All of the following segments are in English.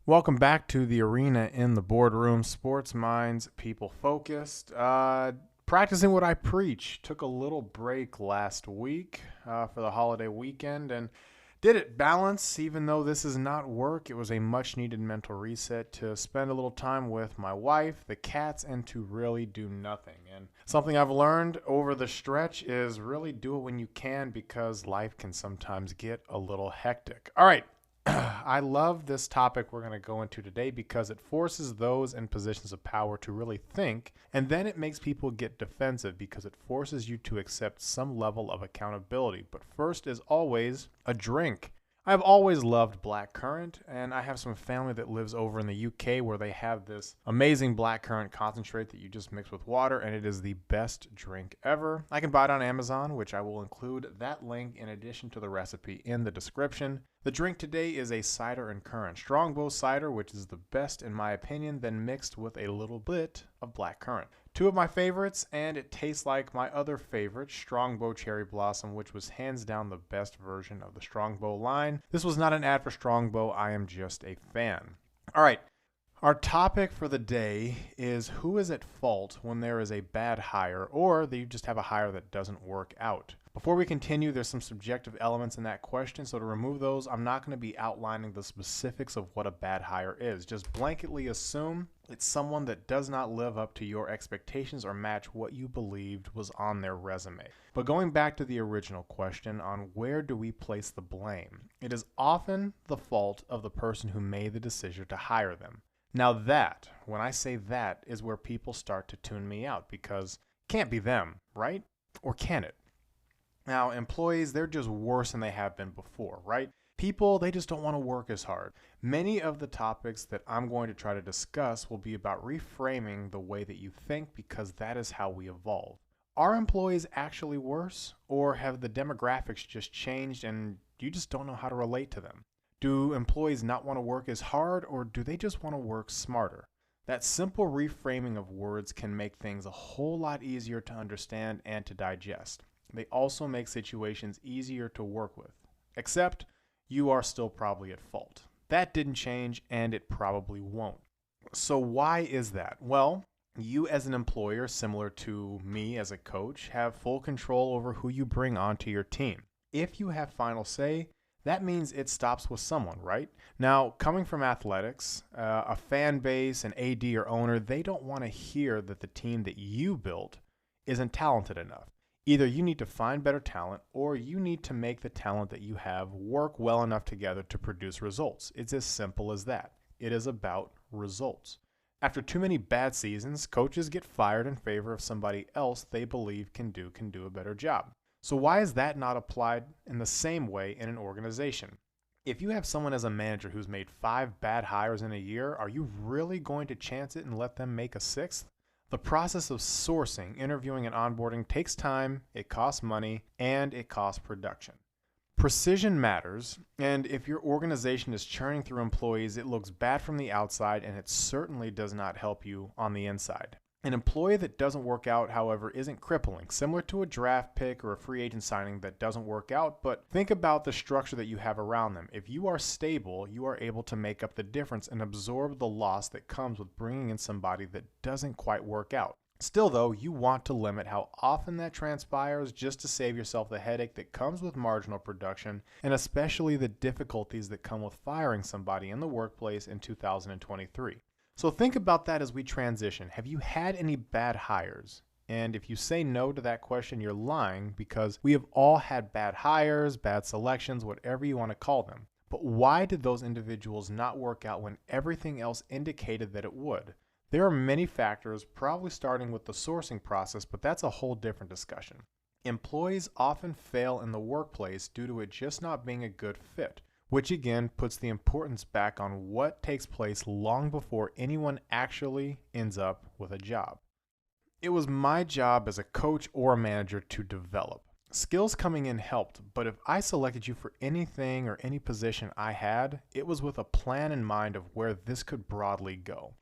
Welcome back to the arena in the boardroom. Sports minds, people focused. Practicing what I preach. Took a little break last week for the holiday weekend and did it balance. Even though this is not work, it was a much needed mental reset to spend a little time with my wife, the cats, and to really do nothing. And something I've learned over the stretch is really do it when you can because life can sometimes get a little hectic. All right. I love this topic we're going to go into today because it forces those in positions of power to really think, and then it makes people get defensive because it forces you to accept some level of accountability. But first, as always, a drink. I've always loved blackcurrant, and I have some family that lives over in the UK where they have this amazing blackcurrant concentrate that you just mix with water, and it is the best drink ever. I can buy it on Amazon, which I will include that link in addition to the recipe in the description. The drink today is a cider and currant Strongbow cider, which is the best in my opinion, then mixed with a little bit of blackcurrant. Two of my favorites, and it tastes like my other favorite, Strongbow Cherry Blossom, which was hands down the best version of the Strongbow line. This was not an ad for Strongbow, I am just a fan. All right, our topic for the day is who is at fault when there is a bad hire or that you just have a hire that doesn't work out. Before we continue, there's some subjective elements in that question, so to remove those, I'm not going to be outlining the specifics of what a bad hire is. Just blanketly assume it's someone that does not live up to your expectations or match what you believed was on their resume. But going back to the original question on where do we place the blame, it is often the fault of the person who made the decision to hire them. Now that, when I say that, is where people start to tune me out because it can't be them, right? Or can it? Now, employees, they're just worse than they have been before, right? People, they just don't want to work as hard. Many of the topics that I'm going to try to discuss will be about reframing the way that you think because that is how we evolve. Are employees actually worse, or have the demographics just changed and you just don't know how to relate to them? Do employees not want to work as hard, or do they just want to work smarter? That simple reframing of words can make things a whole lot easier to understand and to digest. They also make situations easier to work with, except you are still probably at fault. That didn't change, and it probably won't. So why is that? Well, you as an employer, similar to me as a coach, have full control over who you bring onto your team. If you have final say, that means it stops with someone, right? Now, coming from athletics, a fan base, an Ed or owner, they don't want to hear that the team that you built isn't talented enough. Either you need to find better talent or you need to make the talent that you have work well enough together to produce results. It's as simple as that. It is about results. After too many bad seasons, coaches get fired in favor of somebody else they believe can do a better job. So why is that not applied in the same way in an organization? If you have someone as a manager who's made 5 bad hires in a year, are you really going to chance it and let them make a 6th? The process of sourcing, interviewing, and onboarding takes time, it costs money, and it costs production. Precision matters, and if your organization is churning through employees, it looks bad from the outside, and it certainly does not help you on the inside. An employee that doesn't work out, however, isn't crippling, similar to a draft pick or a free agent signing that doesn't work out, but think about the structure that you have around them. If you are stable, you are able to make up the difference and absorb the loss that comes with bringing in somebody that doesn't quite work out. Still, though, you want to limit how often that transpires just to save yourself the headache that comes with marginal production, and especially the difficulties that come with firing somebody in the workplace in 2023. So think about that as we transition. Have you had any bad hires? And if you say no to that question, you're lying because we have all had bad hires, bad selections, whatever you want to call them. But why did those individuals not work out when everything else indicated that it would? There are many factors, probably starting with the sourcing process, but that's a whole different discussion. Employees often fail in the workplace due to it just not being a good fit, which again puts the importance back on what takes place long before anyone actually ends up with a job. It was my job as a coach or a manager to develop. Skills coming in helped, but if I selected you for anything or any position I had, it was with a plan in mind of where this could broadly go.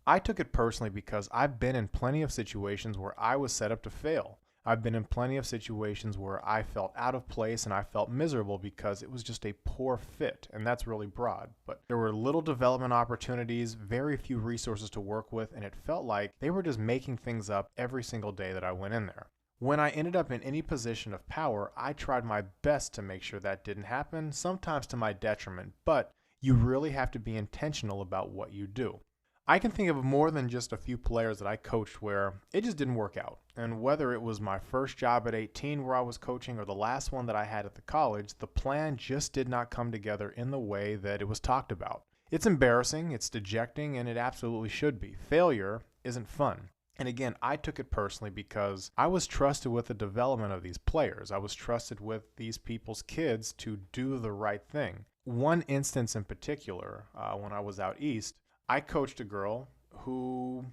I took it personally because I've been in plenty of situations where I was set up to fail. I've been in plenty of situations where I felt out of place and I felt miserable because it was just a poor fit, and that's really broad. But there were little development opportunities, very few resources to work with, and it felt like they were just making things up every single day that I went in there. When I ended up in any position of power, I tried my best to make sure that didn't happen, sometimes to my detriment, but you really have to be intentional about what you do. I can think of more than just a few players that I coached where it just didn't work out. And whether it was my first job at 18 where I was coaching or the last one that I had at the college, the plan just did not come together in the way that it was talked about. It's embarrassing, it's dejecting, and it absolutely should be. Failure isn't fun. And again, I took it personally because I was trusted with the development of these players. I was trusted with these people's kids to do the right thing. One instance in particular, when I was out east, I coached a girl who,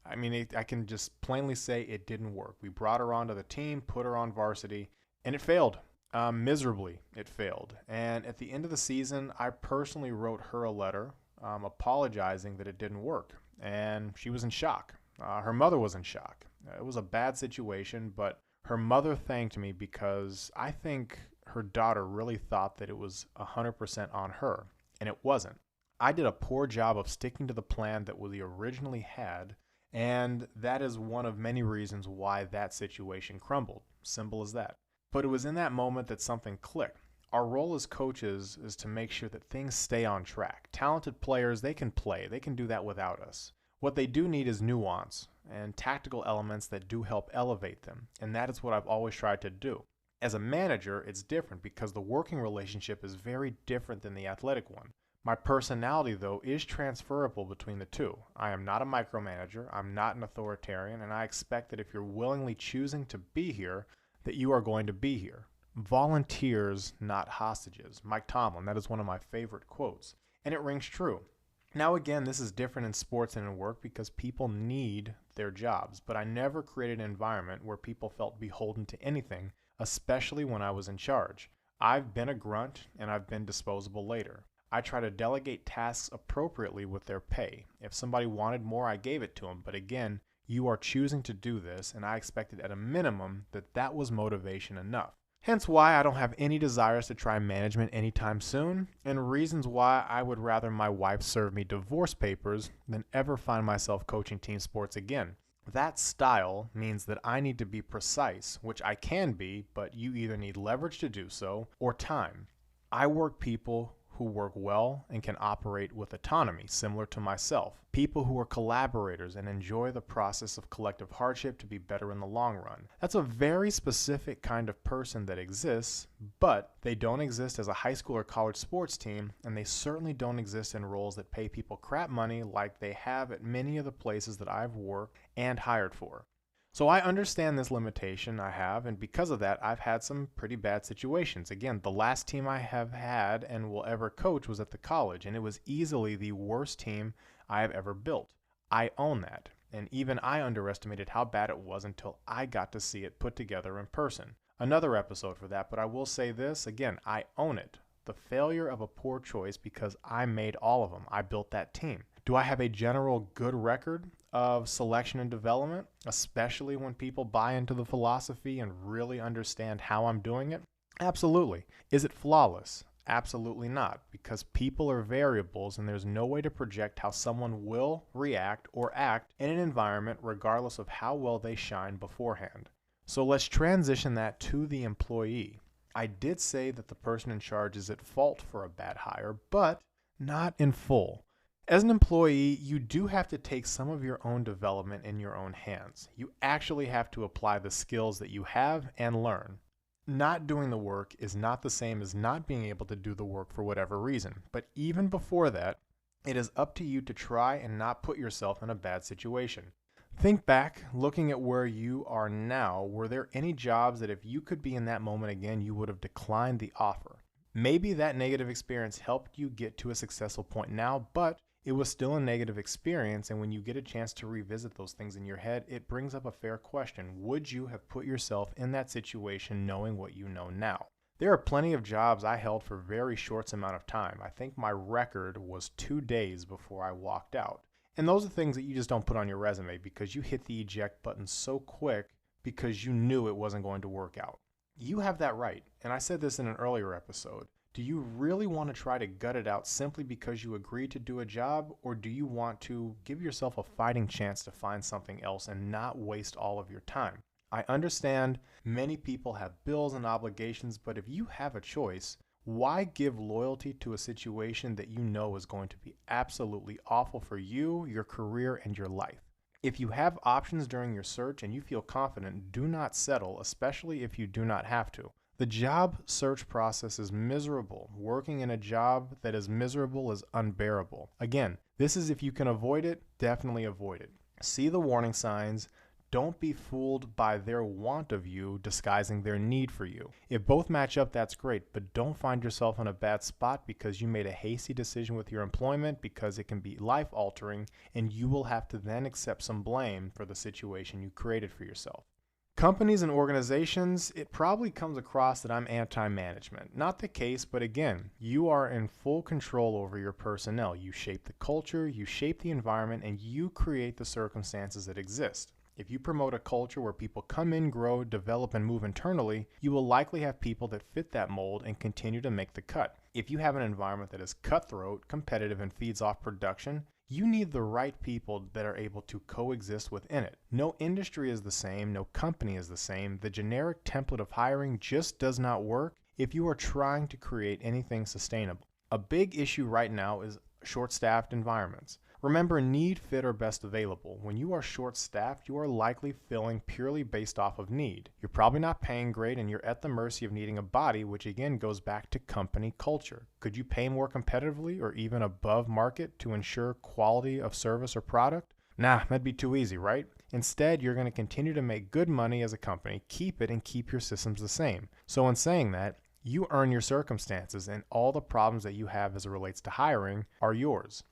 I can just plainly say it didn't work. We brought her onto the team, put her on varsity, and it failed. Miserably, it failed. And at the end of the season, I personally wrote her a letter apologizing that it didn't work. And she was in shock. Her mother was in shock. It was a bad situation, but her mother thanked me because I think her daughter really thought that it was 100% on her, and it wasn't. I did a poor job of sticking to the plan that we originally had, and that is one of many reasons why that situation crumbled. Simple as that. But it was in that moment that something clicked. Our role as coaches is to make sure that things stay on track. Talented players, they can play. They can do that without us. What they do need is nuance and tactical elements that do help elevate them, and that is what I've always tried to do. As a manager, it's different because the working relationship is very different than the athletic one. My personality, though, is transferable between the two. I am not a micromanager, I'm not an authoritarian, and I expect that if you're willingly choosing to be here, that you are going to be here. Volunteers, not hostages. Mike Tomlin, that is one of my favorite quotes, and it rings true. Now again, this is different in sports and in work because people need their jobs, but I never created an environment where people felt beholden to anything, especially when I was in charge. I've been a grunt and I've been disposable later. I try to delegate tasks appropriately with their pay. If somebody wanted more, I gave it to them. But again, you are choosing to do this, and I expected at a minimum that that was motivation enough. Hence why I don't have any desires to try management anytime soon, and reasons why I would rather my wife serve me divorce papers than ever find myself coaching team sports again. That style means that I need to be precise, which I can be, but you either need leverage to do so or time. I work people who work well and can operate with autonomy, similar to myself. People who are collaborators and enjoy the process of collective hardship to be better in the long run. That's a very specific kind of person that exists, but they don't exist as a high school or college sports team, and they certainly don't exist in roles that pay people crap money like they have at many of the places that I've worked and hired for. So I understand this limitation I have, and because of that, I've had some pretty bad situations. Again, the last team I have had and will ever coach was at the college, and it was easily the worst team I have ever built. I own that, and even I underestimated how bad it was until I got to see it put together in person. Another episode for that, but I will say this, again, I own it. The failure of a poor choice because I made all of them. I built that team. Do I have a general good record of selection and development, especially when people buy into the philosophy and really understand how I'm doing it? Absolutely. Is it flawless? Absolutely not, because people are variables and there's no way to project how someone will react or act in an environment regardless of how well they shine beforehand. So let's transition that to the employee. I did say that the person in charge is at fault for a bad hire, but not in full. As an employee, you do have to take some of your own development in your own hands. You actually have to apply the skills that you have and learn. Not doing the work is not the same as not being able to do the work for whatever reason. But even before that, it is up to you to try and not put yourself in a bad situation. Think back, looking at where you are now, were there any jobs that if you could be in that moment again, you would have declined the offer? Maybe that negative experience helped you get to a successful point now, but it was still a negative experience, and when you get a chance to revisit those things in your head, it brings up a fair question. Would you have put yourself in that situation knowing what you know now? There are plenty of jobs I held for very short amount of time. I think my record was 2 days before I walked out. And those are things that you just don't put on your resume because you hit the eject button so quick because you knew it wasn't going to work out. You have that right, and I said this in an earlier episode. Do you really want to try to gut it out simply because you agreed to do a job, or do you want to give yourself a fighting chance to find something else and not waste all of your time? I understand many people have bills and obligations, but if you have a choice, why give loyalty to a situation that you know is going to be absolutely awful for you, your career, and your life? If you have options during your search and you feel confident, do not settle, especially if you do not have to. The job search process is miserable. Working in a job that is miserable is unbearable. Again, this is if you can avoid it, definitely avoid it. See the warning signs. Don't be fooled by their want of you disguising their need for you. If both match up, that's great, but don't find yourself in a bad spot because you made a hasty decision with your employment, because it can be life-altering and you will have to then accept some blame for the situation you created for yourself. Companies and organizations, it probably comes across that I'm anti-management. Not the case, but again, you are in full control over your personnel. You shape the culture, you shape the environment, and you create the circumstances that exist. If you promote a culture where people come in, grow, develop, and move internally, you will likely have people that fit that mold and continue to make the cut. If you have an environment that is cutthroat, competitive, and feeds off production, you need the right people that are able to coexist within it. No industry is the same, no company is the same. The generic template of hiring just does not work if you are trying to create anything sustainable. A big issue right now is short-staffed environments. Remember, need, fit, or best available. When you are short-staffed, you are likely filling purely based off of need. You're probably not paying great, and you're at the mercy of needing a body, which again goes back to company culture. Could you pay more competitively or even above market to ensure quality of service or product? Nah, that'd be too easy, right? Instead, you're going to continue to make good money as a company, keep it, and keep your systems the same. So in saying that, you earn your circumstances, and all the problems that you have as it relates to hiring are yours.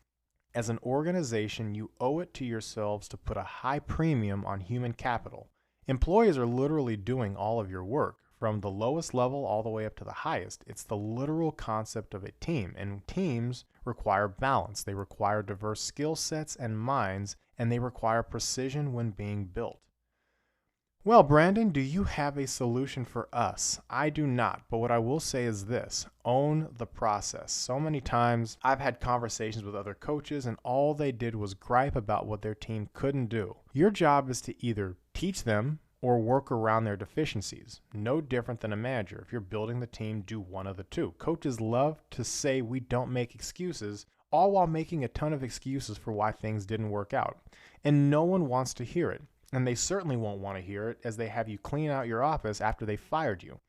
As an organization, you owe it to yourselves to put a high premium on human capital. Employees are literally doing all of your work, from the lowest level all the way up to the highest. It's the literal concept of a team, and teams require balance. They require diverse skill sets and minds, and they require precision when being built. Well, Brandon, do you have a solution for us? I do not, but what I will say is this: own the process. So many times I've had conversations with other coaches and all they did was gripe about what their team couldn't do. Your job is to either teach them or work around their deficiencies. No different than a manager. If you're building the team, do one of the two. Coaches love to say we don't make excuses, all while making a ton of excuses for why things didn't work out. And no one wants to hear it. And they certainly won't want to hear it as they have you clean out your office after they fired you.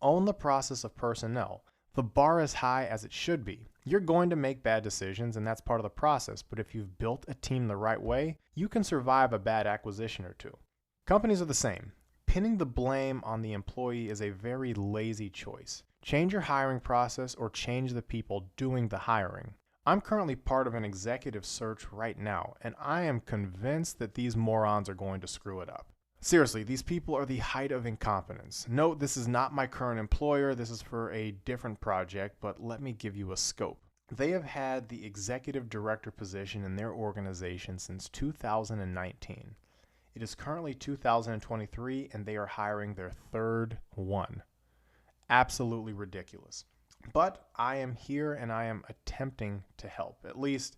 Own the process of personnel. The bar is high as it should be. You're going to make bad decisions, and that's part of the process, but if you've built a team the right way, you can survive a bad acquisition or two. Companies are the same. Pinning the blame on the employee is a very lazy choice. Change your hiring process or change the people doing the hiring. I'm currently part of an executive search right now, and I am convinced that these morons are going to screw it up. Seriously, these people are the height of incompetence. Note, this is not my current employer, this is for a different project, but let me give you a scope. They have had the executive director position in their organization since 2019. It is currently 2023, and they are hiring their third one. Absolutely ridiculous. But I am here and I am attempting to help, at least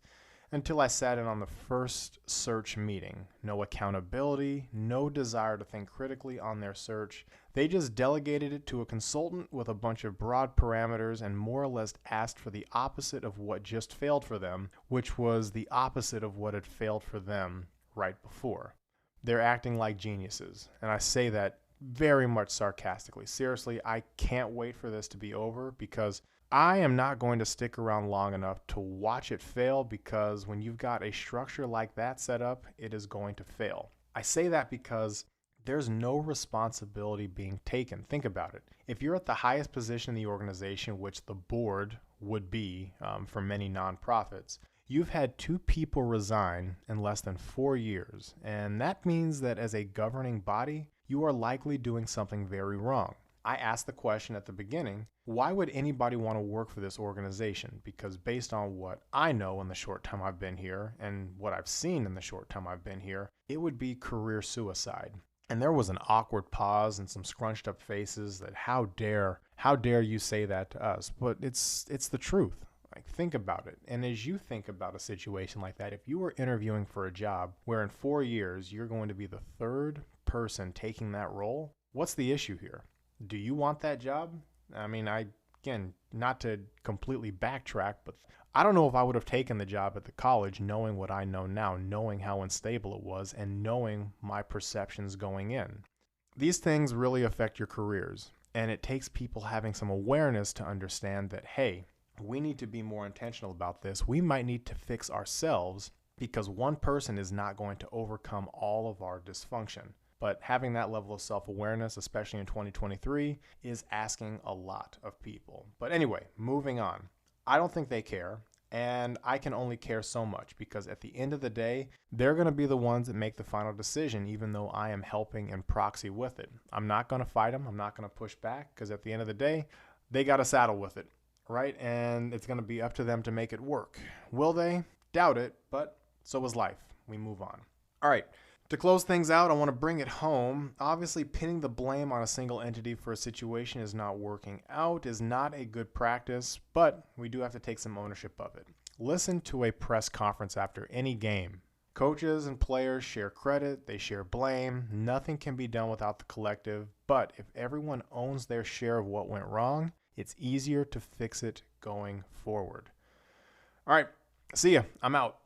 until I sat in on the first search meeting. No accountability, no desire to think critically on their search. They just delegated it to a consultant with a bunch of broad parameters and more or less asked for the opposite of what just failed for them, which was the opposite of what had failed for them right before. They're acting like geniuses, and I say that very much sarcastically. Seriously, I can't wait for this to be over because I am not going to stick around long enough to watch it fail, because when you've got a structure like that set up, it is going to fail. I say that because there's no responsibility being taken. Think about it. If you're at the highest position in the organization, which the board would be for many nonprofits, you've had 2 people resign in less than 4 years, and that means that as a governing body, you are likely doing something very wrong. I asked the question at the beginning, why would anybody want to work for this organization? Because based on what I know in the short time I've been here and what I've seen in the short time I've been here, it would be career suicide. And there was an awkward pause and some scrunched up faces that how dare you say that to us? But it's the truth. Like, think about it. And as you think about a situation like that, if you were interviewing for a job where in 4 years you're going to be the third person taking that role, what's the issue here? Do you want that job? I mean, again, not to completely backtrack, but I don't know if I would have taken the job at the college knowing what I know now, knowing how unstable it was, and knowing my perceptions going in. These things really affect your careers, and it takes people having some awareness to understand that, hey, we need to be more intentional about this. We might need to fix ourselves because one person is not going to overcome all of our dysfunction. But having that level of self-awareness, especially in 2023, is asking a lot of people. But anyway, moving on. I don't think they care, and I can only care so much because at the end of the day, they're going to be the ones that make the final decision, even though I am helping in proxy with it. I'm not going to fight them. I'm not going to push back because at the end of the day, they got to saddle with it, right? And it's going to be up to them to make it work. Will they? Doubt it, but so is life. We move on. All right. To close things out, I want to bring it home. Obviously, pinning the blame on a single entity for a situation is not working out is not a good practice, but we do have to take some ownership of it. Listen to a press conference after any game. Coaches and players share credit, they share blame. Nothing can be done without the collective, but if everyone owns their share of what went wrong, it's easier to fix it going forward. All right, see ya. I'm out.